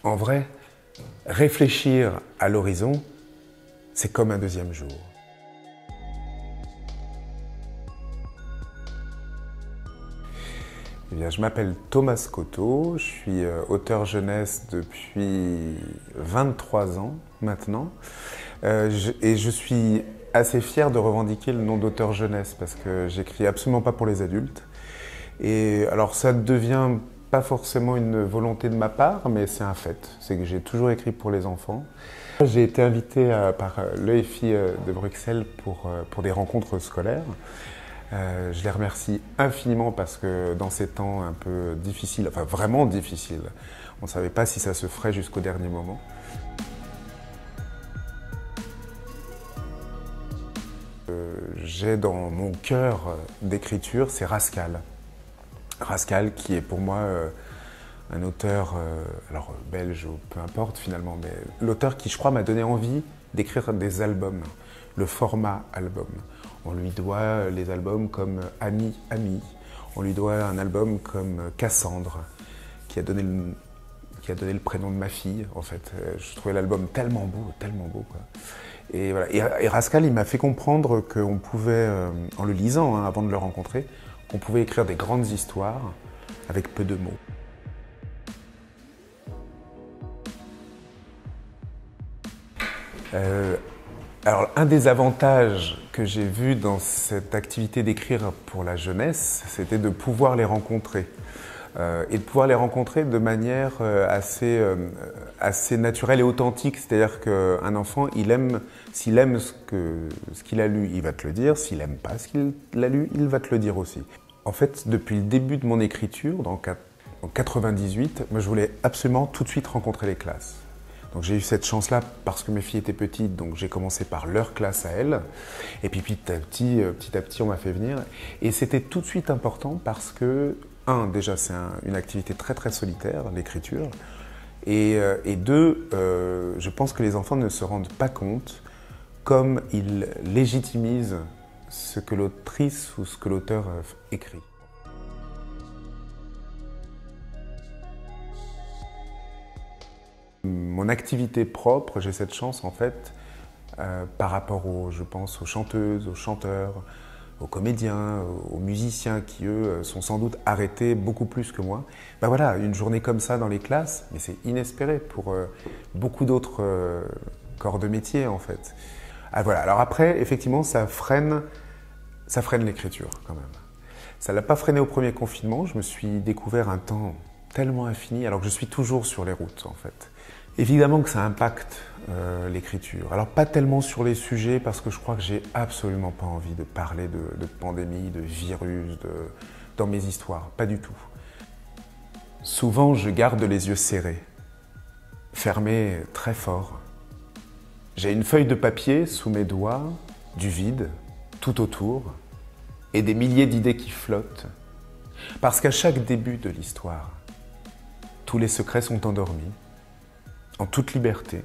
En vrai, réfléchir à l'horizon, c'est comme un deuxième jour. Eh bien, je m'appelle Thomas Cotto, je suis auteur jeunesse depuis 23 ans maintenant. Et je suis assez fier de revendiquer le nom d'auteur jeunesse parce que j'écris absolument pas pour les adultes. Et alors ça ne devient pas forcément une volonté de ma part, mais c'est un fait. C'est que j'ai toujours écrit pour les enfants. J'ai été invité par l'EFI de Bruxelles pour des rencontres scolaires. Je les remercie infiniment parce que dans ces temps un peu difficiles, enfin vraiment difficiles, on ne savait pas si ça se ferait jusqu'au dernier moment. J'ai dans mon cœur d'écriture, c'est Rascal. Rascal qui est pour moi un auteur, alors belge ou peu importe finalement, mais l'auteur qui je crois m'a donné envie d'écrire des albums, le format album. On lui doit les albums comme Ami, Ami. On lui doit un album comme Cassandre, qui a donné le prénom de ma fille, en fait. Je trouvais l'album tellement beau, quoi. Et, voilà. Et Rascal, il m'a fait comprendre qu'on pouvait, en le lisant, avant de le rencontrer, qu'on pouvait écrire des grandes histoires avec peu de mots. Alors, un des avantages que j'ai vu dans cette activité d'écrire pour la jeunesse, c'était de pouvoir les rencontrer. Et de pouvoir les rencontrer de manière assez naturelle et authentique. C'est-à-dire qu'un enfant, s'il aime ce qu'il a lu, il va te le dire. S'il n'aime pas ce qu'il a lu, il va te le dire aussi. En fait, depuis le début de mon écriture, en 98, moi, je voulais absolument tout de suite rencontrer les classes. Donc j'ai eu cette chance-là parce que mes filles étaient petites, donc j'ai commencé par leur classe à elles. Et puis petit à petit, on m'a fait venir. Et c'était tout de suite important parce que, déjà c'est une activité très très solitaire, l'écriture. Et deux, je pense que les enfants ne se rendent pas compte comme ils légitimisent ce que l'autrice ou ce que l'auteur écrit. Mon activité propre, j'ai cette chance en fait, par rapport je pense, aux chanteuses, aux chanteurs, aux comédiens, aux musiciens qui eux sont sans doute arrêtés beaucoup plus que moi. Ben voilà, une journée comme ça dans les classes, mais c'est inespéré pour beaucoup d'autres corps de métier en fait. Ah, voilà. Alors après, effectivement, ça freine l'écriture quand même. Ça ne l'a pas freiné au premier confinement, je me suis découvert un temps tellement infini, alors que je suis toujours sur les routes en fait. Évidemment que ça impacte l'écriture. Alors pas tellement sur les sujets parce que je crois que j'ai absolument pas envie de parler de pandémie, de virus, dans mes histoires, pas du tout. Souvent je garde les yeux serrés, fermés très fort. J'ai une feuille de papier sous mes doigts, du vide, tout autour, et des milliers d'idées qui flottent. Parce qu'à chaque début de l'histoire, tous les secrets sont endormis, en toute liberté.